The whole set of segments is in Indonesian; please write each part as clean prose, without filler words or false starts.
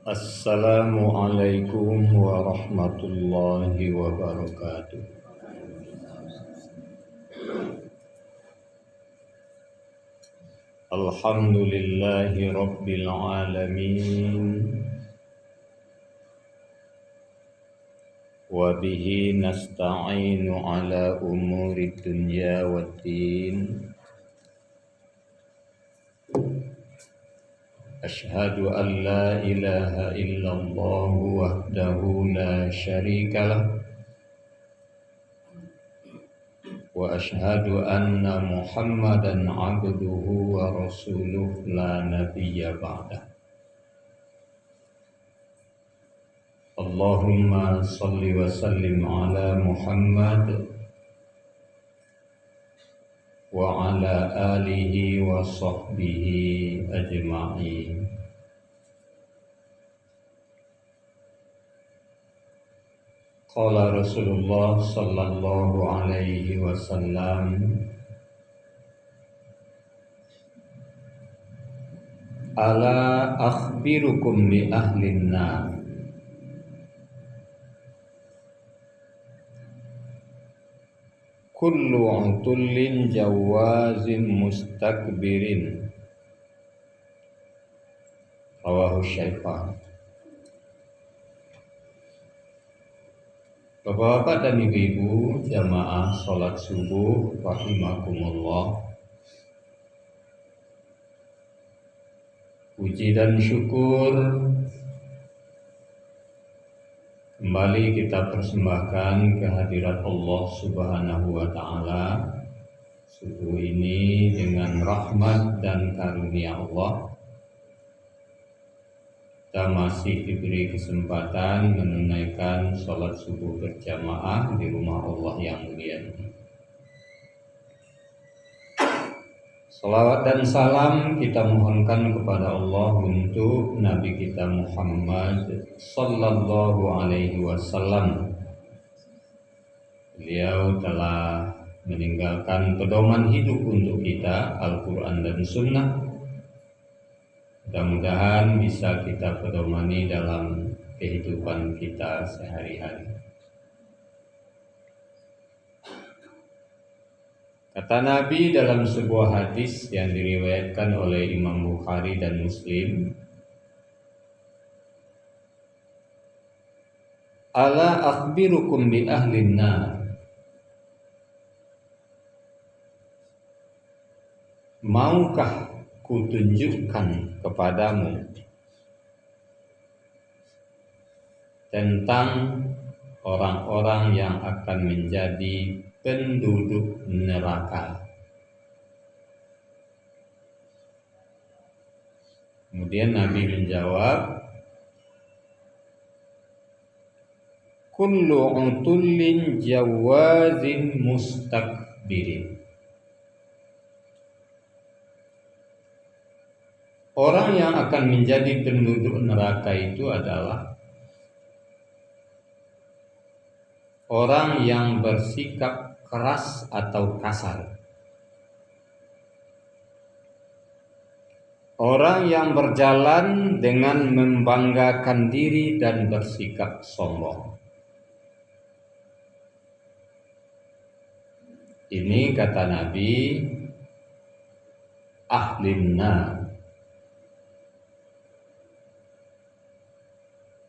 Assalamualaikum warahmatullahi wabarakatuh. Alhamdulillahi rabbil alamin. Wa bihi nasta'inu ala umuri dunya waddin. Ashhadu an la ilaha illallah wahdahu la syarika lah. Wa ashhadu anna Muhammadan abduhu wa rasuluh la nabiyya ba'dah. Allahumma salli wa sallim ala Muhammad wa ala alihi wa sahbihi ajma'in. Qala Rasulullah sallallahu alaihi wasallam, ala akhbirukum bi ahlin nar. Kullu utullin jawazin mustakbirin. Rawahu Syaikhan. Bapak-bapak dan ibu-ibu jamaah sholat subuh rahimakumullah. Puji dan syukur kembali kita persembahkan kehadirat Allah Subhanahu wa Ta'ala. Subuh ini dengan rahmat dan karunia Allah, kita masih diberi kesempatan menunaikan sholat subuh berjamaah di rumah Allah yang mulia ini. Salawat dan salam kita mohonkan kepada Allah untuk Nabi kita Muhammad sallallahu alaihi wasallam. Beliau telah meninggalkan pedoman hidup untuk kita, Al-Quran dan Sunnah. Mudah-mudahan bisa kita pedomani dalam kehidupan kita sehari-hari. Kata Nabi dalam sebuah hadis yang diriwayatkan oleh Imam Bukhari dan Muslim, ala akhbirukum bi ahlin nar. Maukah kutunjukkan kepadamu tentang orang-orang yang akan menjadi penduduk neraka. Kemudian Nabi menjawab, kullu utullin jawazin mustakbirin. Orang yang akan menjadi penduduk neraka itu adalah orang yang bersikap keras atau kasar. Orang yang berjalan dengan membanggakan diri dan bersikap sombong. Ini kata Nabi, ahlin nar,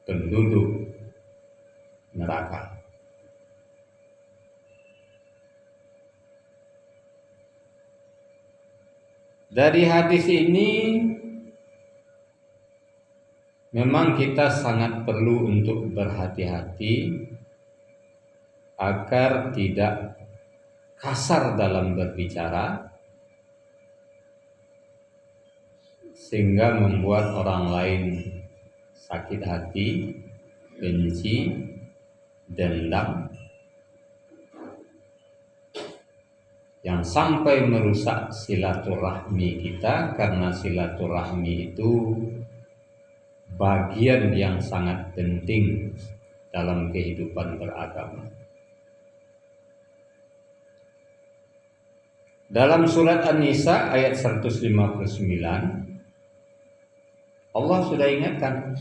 penduduk neraka. Dari hadis ini memang kita sangat perlu untuk berhati-hati agar tidak kasar dalam berbicara sehingga membuat orang lain sakit hati, benci, dendam, yang sampai merusak silaturahmi kita, karena silaturahmi itu bagian yang sangat penting dalam kehidupan beragama. Dalam surat An-Nisa ayat 159, Allah sudah ingatkan,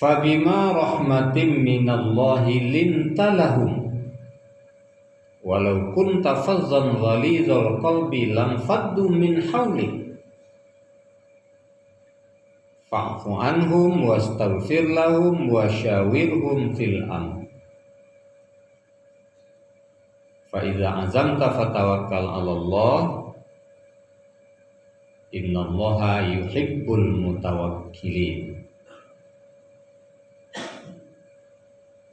Fabima rahmatim minallahi lintalahum walau kunta fazzan ghalizal qalbi lam faddu min hawlik fa'fu anhum wastaghfir lahum wasyawirhum fil amr fa idza azamta fatawakkal 'ala Allah innallaha yuhibbul mutawakkilin.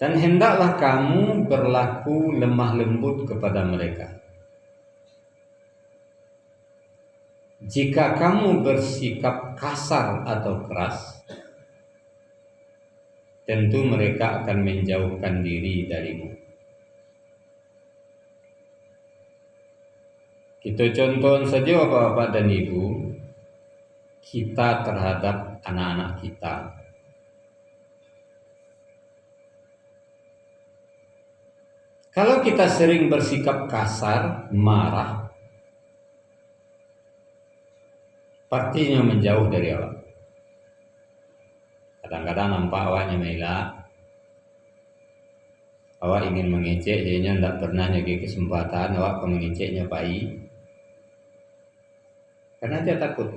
Dan hendaklah kamu berlaku lemah lembut kepada mereka. Jika kamu bersikap kasar atau keras, tentu mereka akan menjauhkan diri darimu. Kita contoh saja Bapak dan Ibu, kita terhadap anak-anak kita. Kalau kita sering bersikap kasar, marah, partinya menjauh dari awak. Kadang-kadang nampak awaknya melak, awak ingin mengecek, jadinya tidak pernah nyagi kesempatan, awak akan mengeceknya pai. Karena dia takut.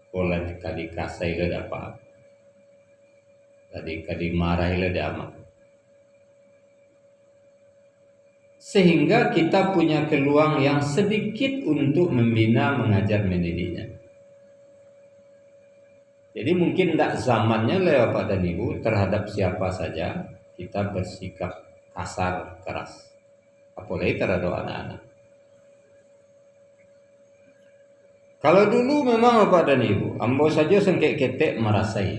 Pola kali kasai le dapat, kali marah le dapat. Sehingga kita punya peluang yang sedikit untuk membina, mengajar, mendidiknya. Jadi mungkin tidak zamannya lah Bapak dan Ibu terhadap siapa saja kita bersikap kasar, keras. Apalagi terhadap anak-anak. Kalau dulu memang Bapak dan Ibu, ambo saja sengkek ketek merasai.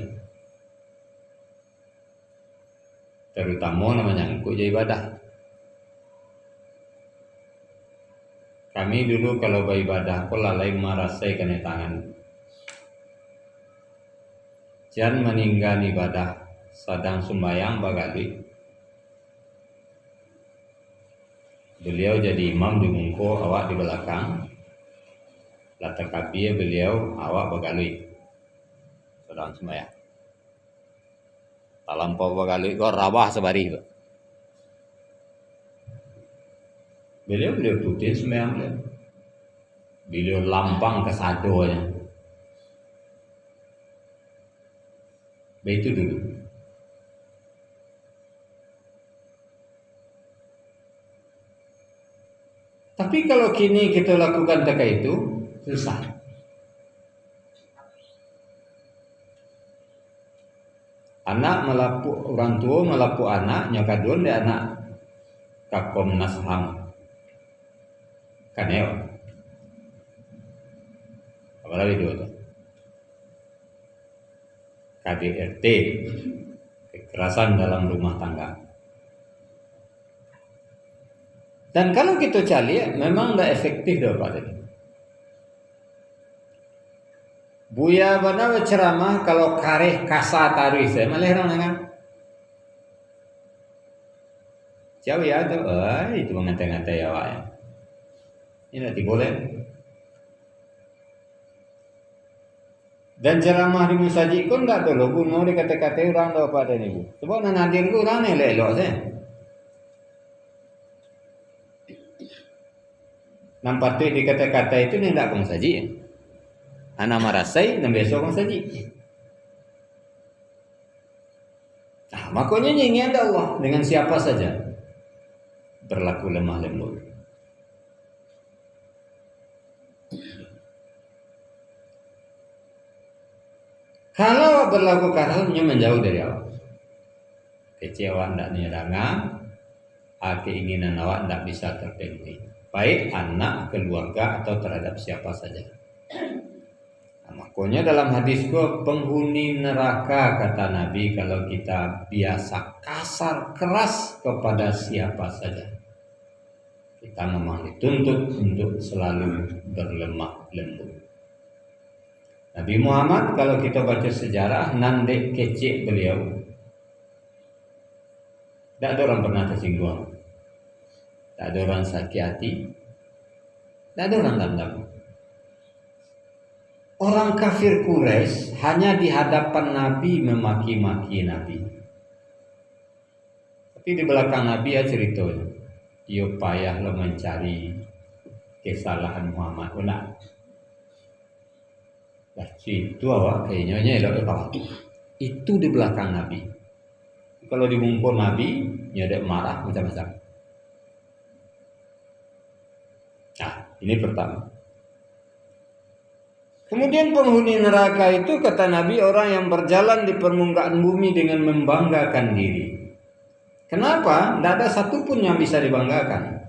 Terutama namanya ngikut ibadah. Kami dulu kalau beribadah ko lalai merasai kena tangan. Jangan meninggal ibadah sedang sembahyang bagali. Beliau jadi imam di mungko, awak di belakang. Latar kabir beliau, awak bagali. Sedang sembahyang. Talampau bagali ko rawah sebari. Beliau rutin sembahyang. Beliau lampang ke sadonya. Begitu dulu. Tapi kalau kini kita lakukan tak itu, susah. Anak melapu, orang tua melapu anak, nyokadun dia anak Komnas HAM. Kaneo. Apalagi itu tuh. KDRT, kekerasan dalam rumah tangga. Dan kalau kita cari, memang tidak efektif dah Pak. Buya bana ceramah kalau kareh kasa tarih saya malah orang dengan jauh ya tuh, itu mengantai-ngantai awak ya. Ini nanti boleh. Dan ceramah di musajid pun tak tahu bunuh di kata-kata orang dah pada ni bu. Sebab nak nadir ku orang ni elok saya. Nampak tu di kata-kata itu ni tak kong saji. Anak marasai dan besok kong saji. Nah, makanya ingin ada Allah dengan siapa saja berlaku lemah lembut. Kalau berlaku kasarnya menjauh dari awak. Kecewa tidak nyerangan, keinginan awak tidak bisa terpenuhi. Baik anak, keluarga atau terhadap siapa saja. Nah, makanya dalam hadisku penghuni neraka kata Nabi kalau kita biasa kasar keras kepada siapa saja. Kita memang dituntut untuk selalu berlemah lembut. Nabi Muhammad kalau kita baca sejarah nandek kecek beliau, tidak ada orang pernah tersinggung, tidak ada orang sakit hati, tidak ada orang dendam. orang kafir Quraisy hanya di hadapan Nabi memaki-maki Nabi. Tapi di belakang Nabi ya cerita, yo payah lo mencari kesalahan Muhammad ulah. Lah itu awak kayaknya elok itu di belakang Nabi. Kalau dimungkul Nabi, ya ada marah macam-macam. Nah, ini pertama. Kemudian penghuni neraka itu kata Nabi orang yang berjalan di permukaan bumi dengan membanggakan diri. Kenapa? Tidak ada satupun yang bisa dibanggakan.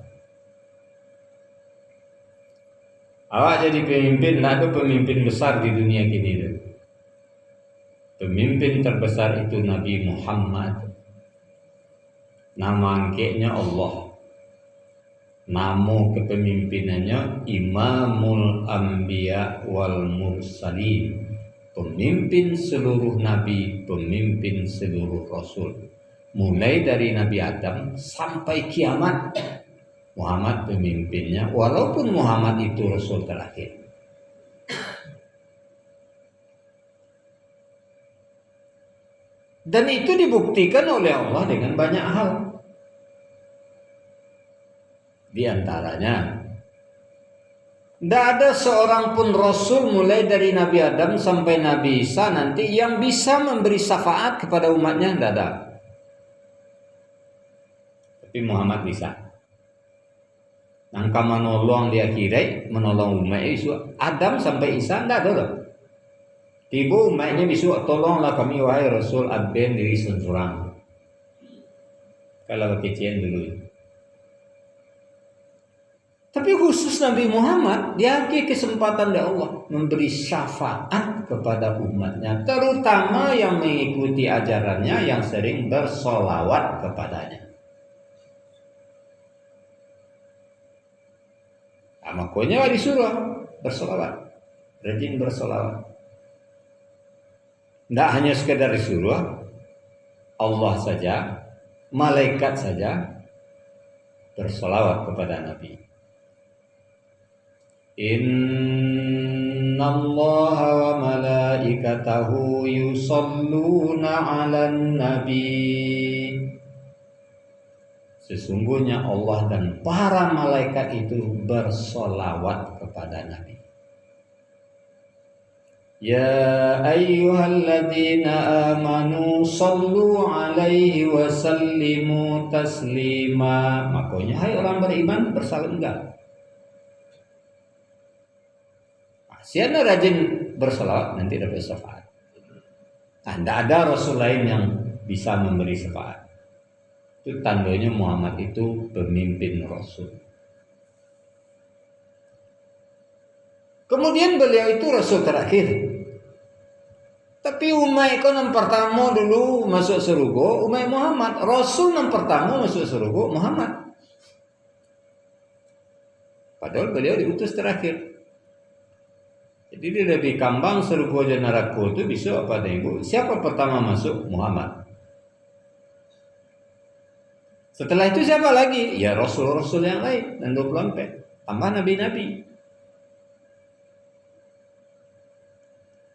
Awak jadi pemimpin, tidak ada pemimpin besar di dunia ini. Pemimpin terbesar itu Nabi Muhammad. Nama angkanya Allah. Nama kepemimpinannya Imamul Anbiya wal Mursalin. Pemimpin seluruh nabi, pemimpin seluruh rasul. Mulai dari Nabi Adam sampai kiamat, Muhammad pemimpinnya, walaupun Muhammad itu rasul terakhir. Dan itu dibuktikan oleh Allah dengan banyak hal. Di antaranya, tidak ada seorang pun rasul mulai dari Nabi Adam sampai Nabi Isa nanti yang bisa memberi syafaat kepada umatnya, tidak ada. Tapi Muhammad bisa. Nangka menolong di akhirat, menolong umatnya isu Adam sampai Isa tidak ada loh. Tiba umatnya bisu tolonglah kami wahai Rasul abden diri seorang. Kalau kecian dulu. Tapi khusus Nabi Muhammad dia beri kesempatan dari Allah memberi syafaat kepada umatnya, terutama yang mengikuti ajarannya yang sering bersolawat kepadanya. Makanya disuruh bersolawat, rajin bersolawat. Tidak hanya sekedar disuruh, Allah saja, malaikat saja bersolawat kepada Nabi. Innallaha wa malaikatahu yusalluna 'alan nabi. Sesungguhnya Allah dan para malaikat itu bersolawat kepada Nabi. Ya ayyuhalladzina amanu sallu alaihi wa sallimu taslima. Makanya hai orang beriman bersalam enggak? Siapa rajin bersolawat nanti dapat syafaat. Tidak ada rasul lain yang bisa memberi syafaat. Itu tandanya Muhammad itu pemimpin rasul. Kemudian beliau itu rasul terakhir. Tapi umat itu yang pertama dulu masuk surga umat Muhammad. Rasul yang pertama masuk surga Muhammad. Padahal beliau diutus terakhir. Jadi dia lebih kambang surga dan neraka itu bisa apa ibu? Siapa pertama masuk? Muhammad. Setelah itu siapa lagi? Ya rasul-rasul yang lain dan 24. Tambah nabi-nabi.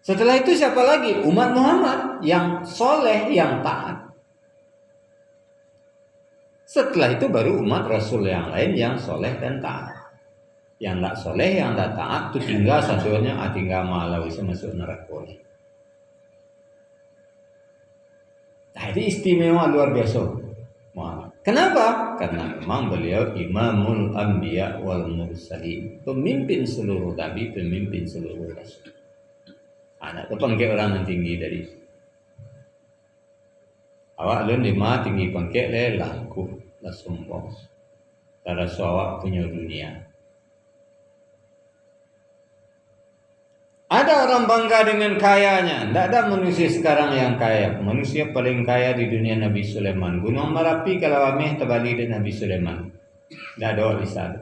Setelah itu siapa lagi? Umat Muhammad yang soleh, yang taat. Setelah itu baru umat rasul yang lain yang soleh dan taat. Yang tak soleh, yang tak taat itu tinggal satunya tinggal malau bisa masuk neraka. Nah, ini istimewa luar biasa Muhammad. Kenapa? Karena memang beliau Imamul Anbiya wal Mursalin, pemimpin seluruh nabi, pemimpin seluruh rasul. Anak itu pangkat orang yang tinggi dari awak lu lima tinggi pangkat le laku lah sombong. Cara awak punya dunia. Ada orang bangga dengan kayanya. Tidak ada manusia sekarang yang kaya. Manusia paling kaya di dunia Nabi Sulaiman. Gunung Merapi kalau ameh terbalik dengan Nabi Sulaiman. Tidak ada di sana.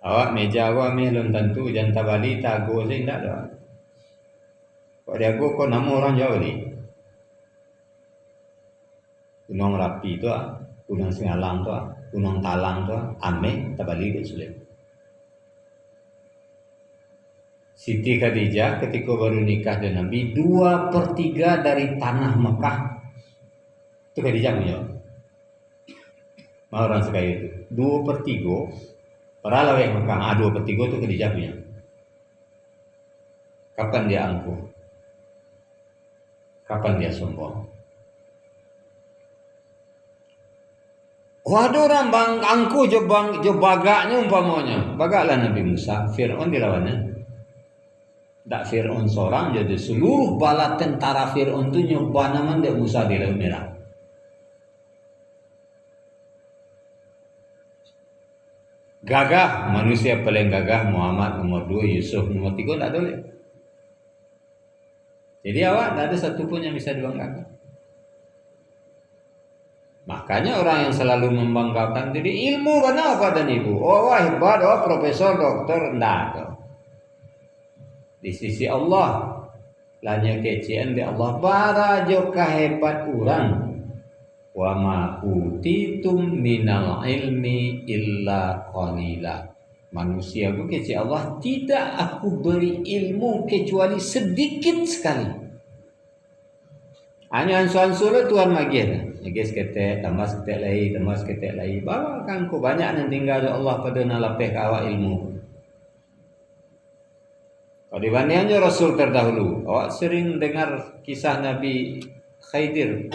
Awak meja awak ameh belum tentu jangan terbalik tago sih tidak ada. Kalau dia go kau nama orang jauh ni. Gunung Merapi tu, Gunung Singalang tu, Gunung Talang tu, ameh terbalik dengan Sulaiman. Siti Khadijah ketika baru nikah dengan Nabi, 2/3 dari tanah Mekah itu Khadijah punya. Mau orang sekaya itu 2/3 para laweh Mekah, 2/3 itu Khadijah punya. Kapan dia angkuh? Kapan dia sombong? Waduh, orang bang angkuh jo bagaknya umpamanya. Bagaklah Nabi Musa, Fir'aun dilawannya. Tak Fir'aun seorang, jadi seluruh bala tentara Fir'aun itu nyoba naman dia Musa di Laut Merah. Gagah, manusia paling gagah Muhammad nomor 2, Yusuf nomor 3 tak boleh. Jadi awak tak ada satupun yang bisa dibanggakan. Makanya orang yang selalu membanggakan diri ilmu mana apa dan ibu. Oh wah hebat, oh profesor, dokter, enggak. Di sisi Allah lanya kecian di Allah bara jo kahebat urang. Wa ma utitum minal ilmi illa qalila. Manusia ku keci Allah tidak aku beri ilmu kecuali sedikit sekali. Hanya ansur-ansur Tuhan magian. Guys ketek tambah ketek lagi, tambah ketek lagi. Bawa kan ku banyak yang tinggal Allah pada nalapeh kawa ilmu. Kalau dibandingkan Rasul terdahulu, awak sering dengar kisah Nabi Khidir.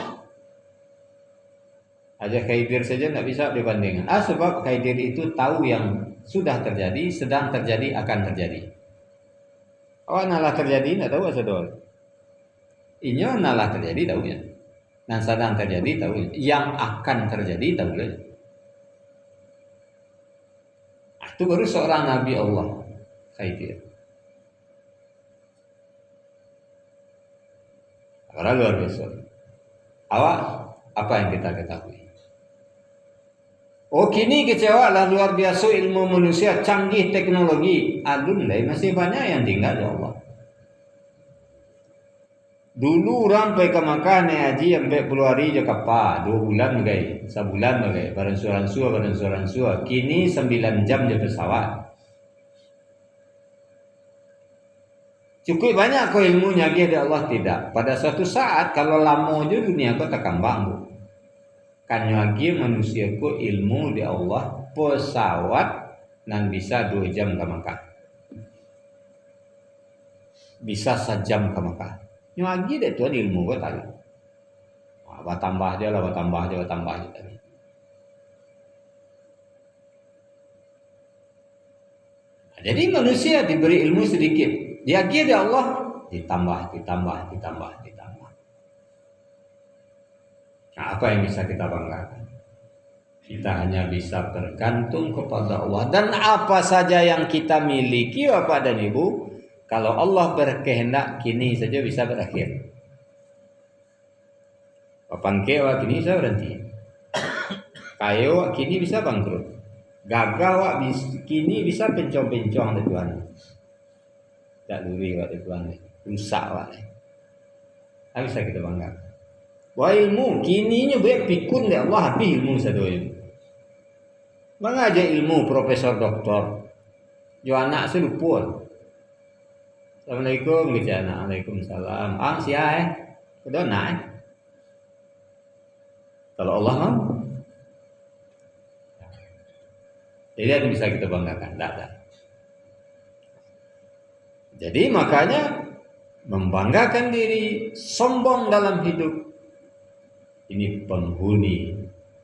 Aja Khidir saja tidak bisa dibandingkan. Sebab Khidir itu tahu yang sudah terjadi, sedang terjadi, akan terjadi. Awak nalah terjadi tidak tahu asadol. Inyo nalah terjadi tahu ya. Yang sedang terjadi tahu ya. Yang akan terjadi tahu ya. Itu baru seorang Nabi Allah Khidir. Orang luar biasa. Awak apa yang kita ketahui? Oh kini kecewa lah luar biasa ilmu manusia, canggih teknologi. Adun lah masih banyak yang tinggal ya Allah. Dulu orang pergi ke Makkah naik haji sampai 10 hari je kapal, 2 bulan bagai, sebulan bagai, barang suran-sua. Kini 9 jam je pesawat. Cukup banyak kau ilmunya dia Allah tidak. Pada suatu saat kalau lama je dunia kau tak kambang. Kan lagi manusia ku ilmu di Allah pesawat nan bisa 2 jam ke Makkah. Bisa sejam ke Makkah. Yang lagi deh tuan ilmu kau tadi. Tambah dia tadi. Jadi manusia diberi ilmu sedikit. Dia di Allah ditambah. Nah, apa yang bisa kita banggakan? Kita hanya bisa bergantung kepada Allah. Dan apa saja yang kita miliki Bapak dan Ibu, kalau Allah berkehendak kini saja bisa berakhir. Papangke wak kini bisa berhenti. Kayo wak kini bisa bangkrut. Gagal wak kini bisa pencong-pencong dari Tuhan. Tak duri wak dari Tuhan. Rusak wak. Apa bisa kita banggakan? Wah ilmu kini banyak pikun deh Allah habis ilmu sadoyo. Mengajar ilmu profesor doktor. Jo anak seluput. Assalamualaikum gitu anak. Waalaikumsalam. Siapa Kedua nak. Kalau Allah mau. Jadi ada bisa kita banggakan. Tak. Jadi makanya membanggakan diri, sombong dalam hidup. Ini penghuni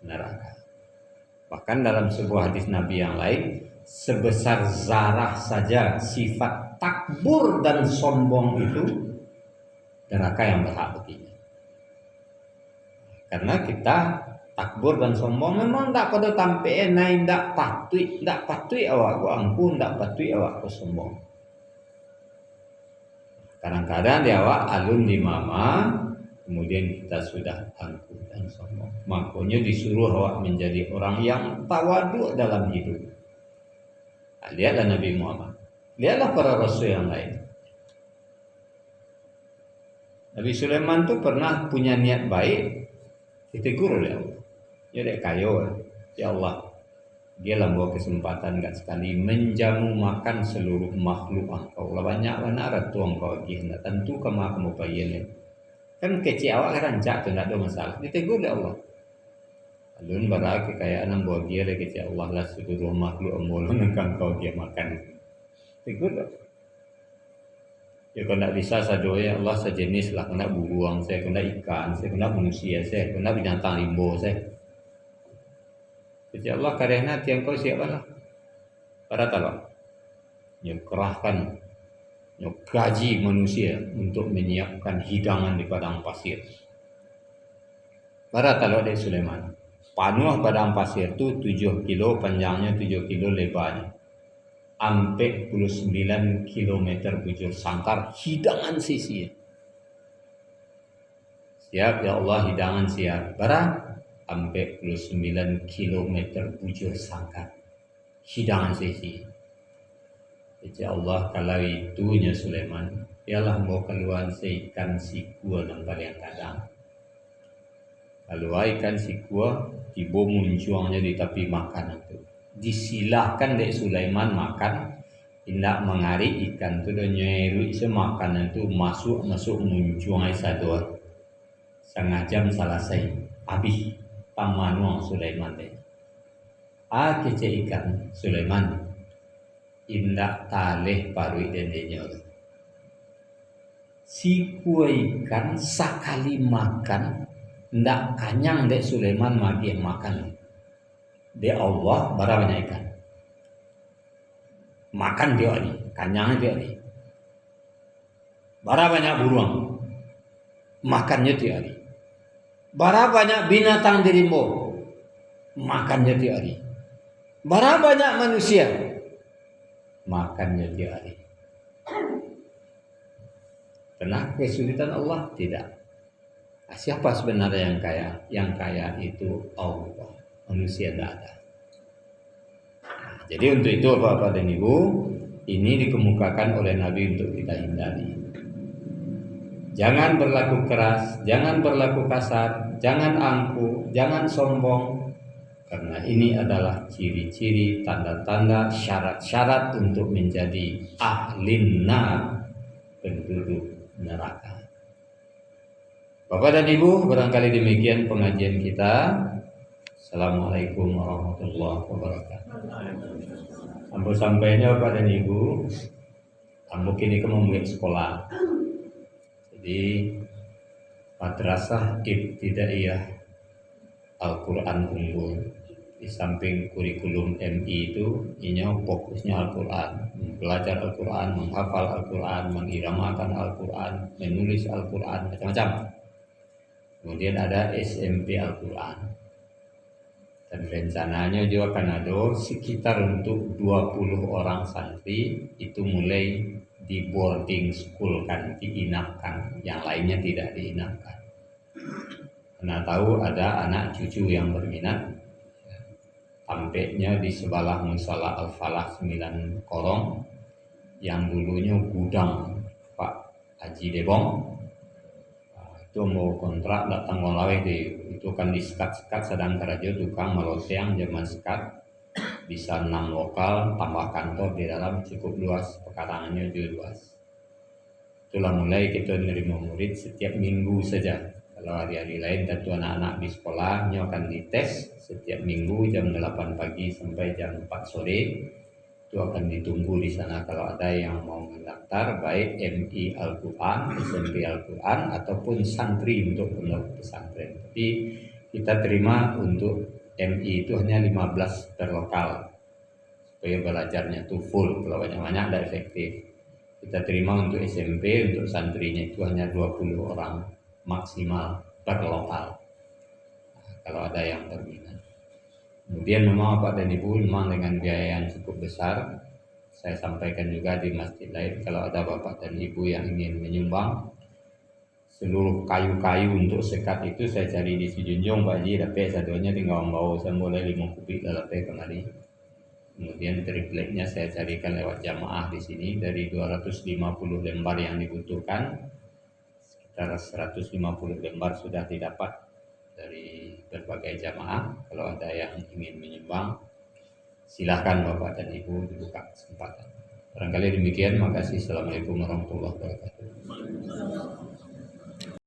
neraka. Bahkan dalam sebuah hadis Nabi yang lain, sebesar zarah saja sifat takbur dan sombong itu neraka yang berhak baginya. Karena kita takbur dan sombong memang tak pada tampe naik tak patui awak ku angku, tak patui awak ku sombong. Kadang-kadang dia awak alun di mama, kemudian kita sudah angkuh dan sombong. Makanya disuruh awak menjadi orang yang tawaduk dalam hidup. Lihatlah Nabi Muhammad. Lihatlah para rasul yang lain. Nabi Sulaiman tu pernah punya niat baik, ditegur oleh Allah. Ya dek kayo, ya Allah. dia lambo kesempatan gak sekali menjamu makan seluruh makhluk engkau. Lah banyak mana ratu engkau gihna tentu kamu bayen. Kan kecil awak rancak tu nak ada masalah. Ditegur oleh Allah. Alun bara kekayaan ambo dia le kecil Allah lah seluruh makhluk ambo nengkang kau dia makan. Tegur tak? Ya kalau tak bisa sadoya Allah sejenis lah kena buruang saya, kena ikan saya, kena manusia saya, kena binatang limbo saya. Kecil Allah karena tiang kau siapa lah? Para talak. Yang kerahkan, yang gaji manusia untuk menyiapkan hidangan di padang pasir. Para talak dari Sulaiman. Panuh padang pasir tu 7 kilo panjangnya, 7 kilo lebarnya. Ampe 29 km bujur sangkar hidangan sisi. Siap ya Allah hidangan siap. Barang ampe 29 km bujur sangkar hidangan sisi. Ya Allah kalau itunya Sulaiman, ialah mau keluar ikan sikua yang paling kadang. Kalau ikan sikua tiba muncuangnya di tepi makanan itu. Disilahkan dek Sulaiman makan, tidak mengari ikan tu dan nyeru makanan tu masuk muncuang sador. Setengah jam selesai habis pamanuang Sulaiman dek. Kece ikan Sulaiman indak taleh parui dendenya. Si kue ikan sekali makan ndak kanyang dek Sulaiman magi makan. Dia Allah bara banyak ikan. Makan dia ni, kanyang dia ni. Bara banyak burung. Makannya dia ni. Bara banyak binatang di rimbo. Makannya dia ni. Bara banyak manusia. Makannya dia ni. Pernah kesulitan Allah? Tidak. Siapa sebenarnya yang kaya? Yang kaya itu Allah. Manusia tidak ada. Jadi untuk itu Bapak dan Ibu, ini dikemukakan oleh Nabi untuk kita hindari. Jangan berlaku keras, jangan berlaku kasar, jangan angkuh, jangan sombong. Karena ini adalah ciri-ciri, tanda-tanda, syarat-syarat untuk menjadi ahlin nar, penduduk neraka. Bapak dan Ibu, barangkali demikian pengajian kita. Assalamualaikum warahmatullahi wabarakatuh. Ambo sampainya Bapak dan Ibu, ambo kini mulai sekolah. Jadi madrasah ibtidaiyah Al-Quran Unggul. Di samping kurikulum MI itu, ini fokusnya Al-Quran, belajar Al-Quran, menghafal Al-Quran, mengiramakan Al-Quran, menulis Al-Quran, macam-macam. Kemudian ada SMP Al-Quran. Dan rencananya juga akan ada sekitar untuk 20 orang santri itu mulai di boarding school kan, diinapkan, yang lainnya tidak diinapkan. Karena tahu ada anak cucu yang berminat, tampaknya di sebelah musola Al-Falah 9 Korong yang dulunya gudang Pak Haji Debong. Itu mau kontrak datang ngolaweh itu kan di sekat-sekat sedang kerajo tukang meloseang zaman sekat bisa 6 lokal tambah kantor di dalam cukup luas, pekarangannya juga luas. Itulah mulai kita menerima murid setiap minggu saja. Kalau hari-hari lain tentu anak-anak di sekolahnya akan dites setiap minggu jam 8 pagi sampai jam 4 sore. Itu akan ditunggu di sana kalau ada yang mau mendaftar, baik MI Al-Quran, SMP Al-Quran ataupun santri untuk pondok pesantren. Tapi kita terima untuk MI itu hanya 15 per lokal supaya belajarnya itu full. Kalau banyak-banyak tidak efektif. Kita terima untuk SMP, untuk santrinya itu hanya 20 orang maksimal per lokal. Kalau ada yang berminat. Kemudian memang Bapak dan Ibu memang dengan biaya yang cukup besar. Saya sampaikan juga di masjid lain, kalau ada Bapak dan Ibu yang ingin menyumbang seluruh kayu-kayu untuk sekat itu saya cari di Sijunjung Pak Haji, tapi sadonya tinggal membawa saya mulai 5 kubik dalam kemari. Kemudian tripleknya saya carikan lewat jamaah di sini dari 250 lembar yang dibutuhkan, sekitar 150 lembar sudah didapat dari berbagai jamaah. Kalau ada yang ingin menyumbang Silahkan Bapak dan Ibu dibuka kesempatan. Barangkali demikian, makasih. Assalamualaikum warahmatullahi wabarakatuh.